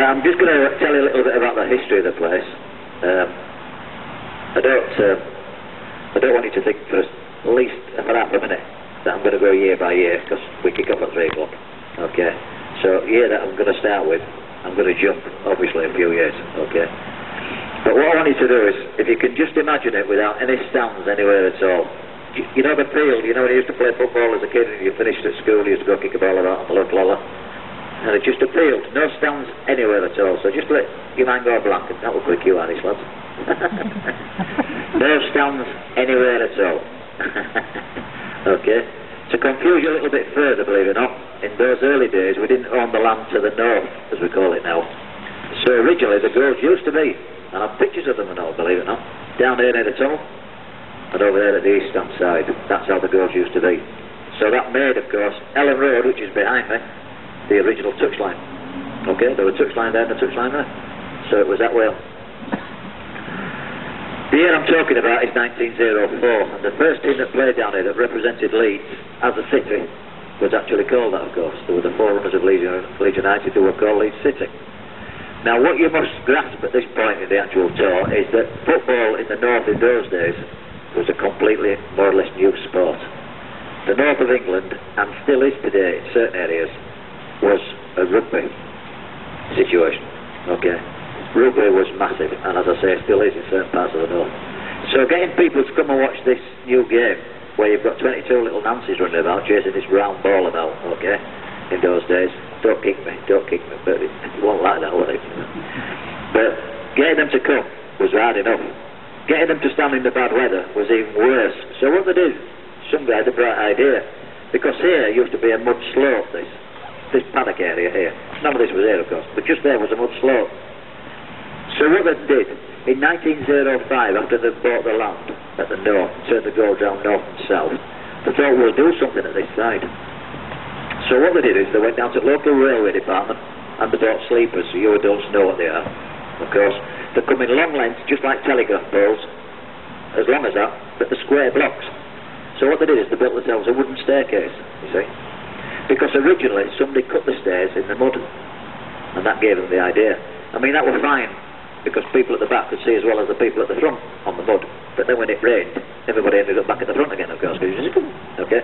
I'm just going to tell you a little bit about the history of the place. I don't want you to think for at least for half a minute that I'm going to go year by year, because we kick off at 3 o'clock. Okay, so year that I'm going to start with, I'm going to jump obviously a few years. Okay, but what I want you to do is, if you can just imagine it without any stands anywhere at all. You know the field, you know when you used to play football as a kid and you finished at school, you used to go kick a ball about on the local level. And it's just a field, no stands anywhere at all. So just let your mind go blank, and that will quick you out, lads. No stands anywhere at all. Okay. To confuse you a little bit further, believe it or not, in those early days we didn't own the land to the north, as we call it now. So originally the goals used to be, and I've pictures of them and all, believe it or not, down here near the tunnel, and over there at the eastern side. That's how the goals used to be. So that made, of course, Ellen Road, which is behind me, the original touchline. Okay, there was a touchline there and a touchline there. So it was that way. The year I'm talking about is 1904, and the first team that played down here that represented Leeds as a city was actually called that, of course. There were the forerunners of Leeds United who were called Leeds City. Now what you must grasp at this point in the actual tour is that football in the north in those days was a completely, more or less, new sport. The north of England, and still is today in certain areas, was a rugby situation. Okay, rugby was massive, and as I say, still is in certain parts of the north. So getting people to come and watch this new game, where you've got 22 little Nancy's running about chasing this round ball about, okay, in those days. Don't kick me, but it won't like that, will it? But getting them to come was hard enough. Getting them to stand in the bad weather was even worse. So what they did, some guy had a bright idea, because here used to be a mud slope, this paddock area here. None of this was here, of course, but just there was a mud slope. So what they did, in 1905, after they bought the land at the north, turned the goal down north and south, they thought, we'll do something at this side. So what they did is they went down to the local railway department and they bought sleepers, so you adults know what they are, of course. They come in long lengths, just like telegraph poles, as long as that, but the square blocks. So what they did is they built themselves a wooden staircase, you see. Because originally somebody cut the stairs in the mud, and that gave them the idea. I mean, that was fine, because people at the back could see as well as the people at the front on the mud. But then when it rained, everybody ended up back at the front again, of course. Okay?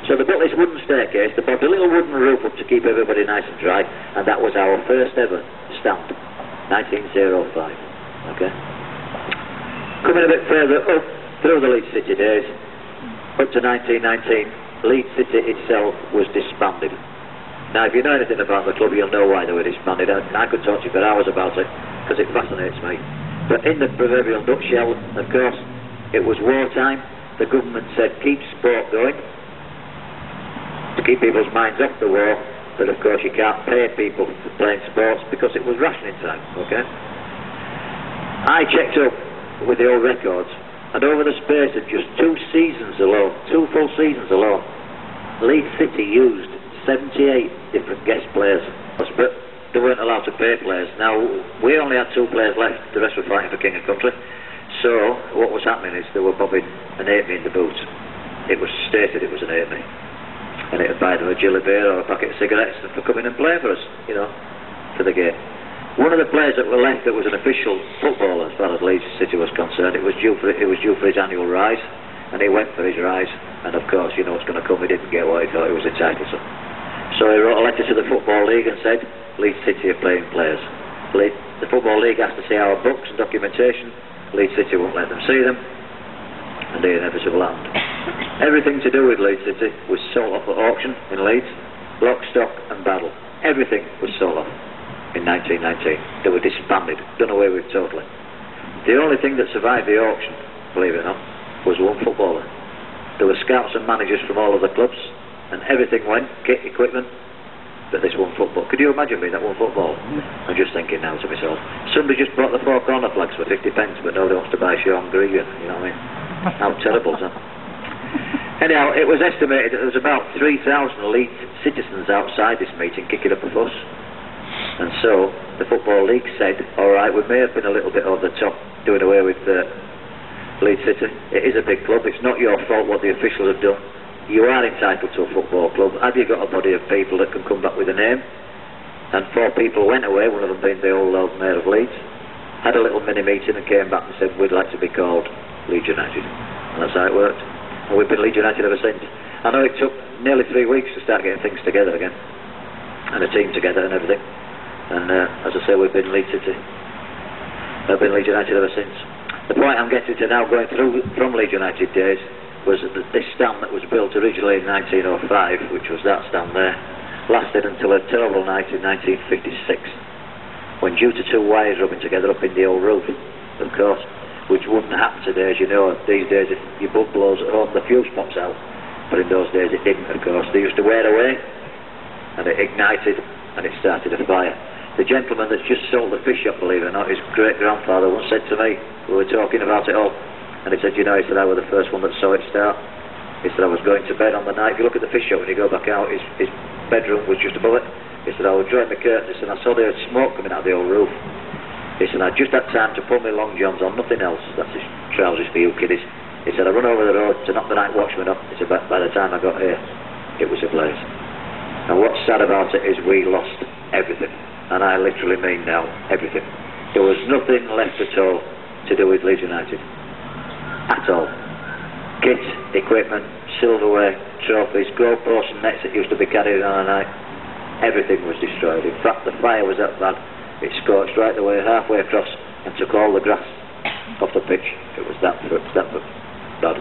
So they built this wooden staircase, they put a little wooden roof up to keep everybody nice and dry, and that was our first ever stand, 1905. Okay. Coming a bit further up through the Leeds City days, up to 1919, Leeds City itself was disbanded. Now, if you know anything about the club, you'll know why they were disbanded. I could talk to you for hours about it, because it fascinates me. But in the proverbial nutshell, of course, it was wartime. The government said, keep sport going, to keep people's minds off the war, but of course you can't pay people for playing sports because it was rationing time, okay? I checked up with the old records, and over the space of just 2 seasons alone, 2 full seasons alone, Leeds City used 78 different guest players, but they weren't allowed to pay players. Now, we only had 2 players left, the rest were fighting for king and country. So, what was happening is they were bobbing an 8-me in the boots. It was stated it was an 8-me, and it would buy them a jelly beer or a packet of cigarettes for coming and playing for us, you know, for the game. One of the players that were left that was an official footballer as far as Leeds City was concerned, it was due for his annual rise, and he went for his rise, and of course, you know what's going to come, he didn't get what he thought he was entitled to. So he wrote a letter to the Football League and said, Leeds City are playing players. The Football League has to see our books and documentation, Leeds City won't let them see them, and the inevitable happened. Everything to do with Leeds City was sold off at auction in Leeds, lock, stock and barrel. Everything was sold off. In 1919, they were disbanded, done away with totally. The only thing that survived the auction, believe it or not, was one footballer. There were scouts and managers from all of the clubs, and everything went, kit, equipment, but this one football. Could you imagine being that one footballer? I'm just thinking now to myself, somebody just bought the 4 corner flags for 50 pence, but nobody wants to buy Sean Gregan, you know what I mean? How terrible is that? Anyhow, it was estimated that there was about 3,000 Leeds citizens outside this meeting kicking up a fuss. And so the Football League said, alright, we may have been a little bit over the top doing away with Leeds City. It is a big club, it's not your fault what the officials have done. You are entitled to a football club. Have you got a body of people that can come back with a name? And 4 people went away, one of them being the old Lord Mayor of Leeds, had a little mini meeting and came back and said, we'd like to be called Leeds United. And that's how it worked. And we've been Leeds United ever since. I know it took nearly 3 weeks to start getting things together again, and a team together and everything. And as I say, we've been Leeds City. I've been Leeds United ever since. The point I'm getting to now, going through from Leeds United days, was that this stand that was built originally in 1905, which was that stand there, lasted until a terrible night in 1956, when due to 2 wires rubbing together up in the old roof, of course, which wouldn't happen today, as you know. These days, if your bulb blows at home, the fuse pops out. But in those days, it didn't, of course. They used to wear away, and it ignited, and it started a fire. The gentleman that's just sold the fish shop, believe it or not, his great-grandfather once said to me, we were talking about it all, and he said, you know, he said, I was the first one that saw it start. He said, I was going to bed on the night. If you look at the fish shop, when you go back out, his bedroom was just above it. He said, I was drawing the curtains, and I saw the smoke coming out of the old roof. He said, I just had time to put my long johns on, nothing else. That's his trousers for you kiddies. He said, I run over the road to knock the night watchman up. He said, by the time I got here, it was ablaze. And what's sad about it is we lost everything. And I literally mean now, everything. There was nothing left at all to do with Leeds United. At all. Kit, equipment, silverware, trophies, goalposts and nets that used to be carried on a night. Everything was destroyed. In fact, the fire was that bad. It scorched right the way, halfway across, and took all the grass off the pitch. It was that bad.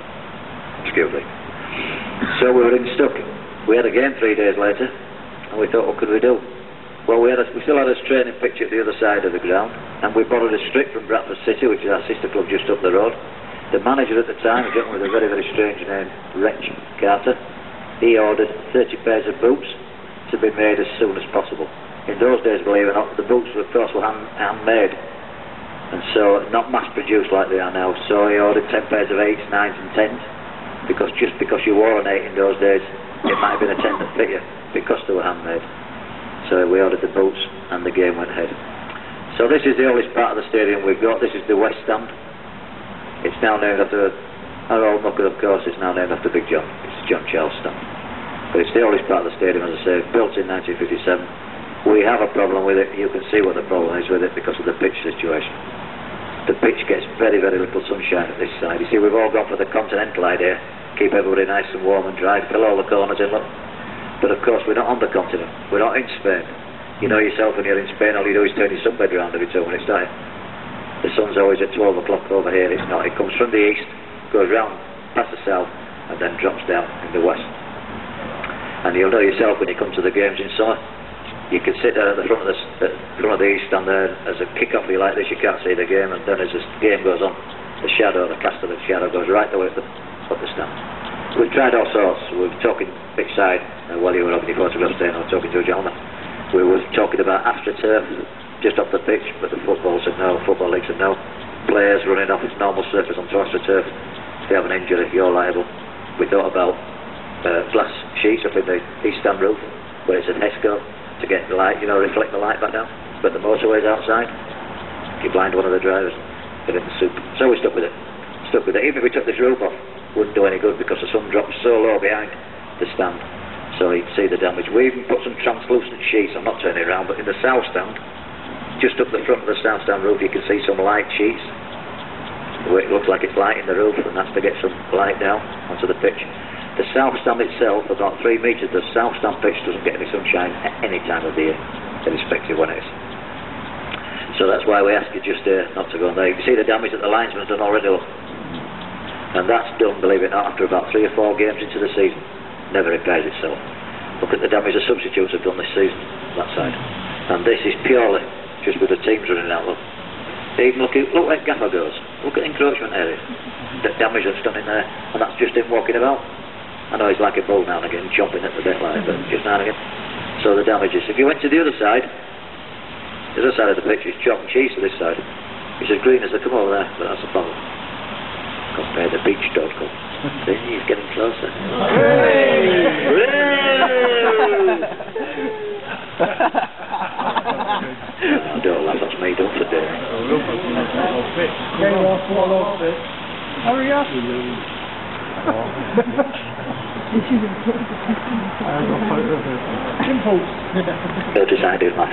Excuse me. So we were stuck. We had a game 3 days later, and we thought, what could we do? Well, we still had a training pitch at the other side of the ground, and we borrowed a strip from Bradford City, which is our sister club just up the road. The manager at the time, a gentleman with a very, very strange name, Wretch Carter, he ordered 30 pairs of boots to be made as soon as possible. In those days, believe it or not, the boots, of course, were handmade, and so not mass-produced like they are now. So he ordered 10 pairs of 8s, 9s and 10s, because just because you wore an 8 in those days, it might have been a 10 that fit you, because they were handmade. So we ordered the boots, and the game went ahead. So this is the oldest part of the stadium we've got. This is the West Stand. It's now named after our old knuckle, of course. It's now named after Big John. It's John Charles Stand. But it's the oldest part of the stadium, as I say, built in 1957. We have a problem with it. You can see what the problem is with it because of the pitch situation. The pitch gets very, very little sunshine at this side. You see, we've all gone for the continental idea. Keep everybody nice and warm and dry, fill all the corners in, look. But of course, we're not on the continent. We're not in Spain. You know yourself, when you're in Spain, all you do is turn your sunbed round every 2 minutes, don't you? The sun's always at 12 o'clock over here. It's not. It comes from the east, goes round past the south, and then drops down in the west. And you'll know yourself when you come to the games in summer. You can sit there at the front of the east stand there. As a kick-off like this, you can't see the game, and then as the game goes on, the cast of the shadow goes right the way up the stand. We've tried all sorts. We were talking pitch side while you were having your photographs there, and I was talking to a gentleman. We were talking about AstroTurf just off the pitch, but the Football League said no. Players running off its normal surface onto AstroTurf. If they have an injury, you're liable. We thought about glass sheets up in the east stand roof, where it's an HESCO to get the light, reflect the light back down. But the motorway's outside. If you blind one of the drivers, get in the soup. So we stuck with it. Even if we took this roof off, wouldn't do any good because the sun drops so low behind the stand, so you'd see the damage. We even put some translucent sheets. I'm not turning around, but in the south stand, just up the front of the south stand roof, you can see some light sheets where it looks like it's light in the roof, and that's to get some light down onto the pitch. The south stand itself, about 3 metres, the south stand pitch doesn't get any sunshine at any time of the year, irrespective when it is. So that's why we ask you just not to go on there. You can see the damage that the linesman's done already, look. And that's done, believe it or not, after about 3 or 4 games into the season. Never repairs itself. Look at the damage the substitutes have done this season, that side. And this is purely just with the teams running out, look. Even look where Gaffer goes. Look at the encroachment area. The damage that's done in there, and that's just him walking about. I know he's like a bull now and again, chomping at the bit like, but just now and again. So the damage is. If you went to the other side of the pitch is chalk and cheese to this side. It's as green as they come over there, but that's the problem. Compare the beach dog. See, he's getting closer. Don't laugh, that's me, don't forget. Hurry up! Impulse. Decided, laugh.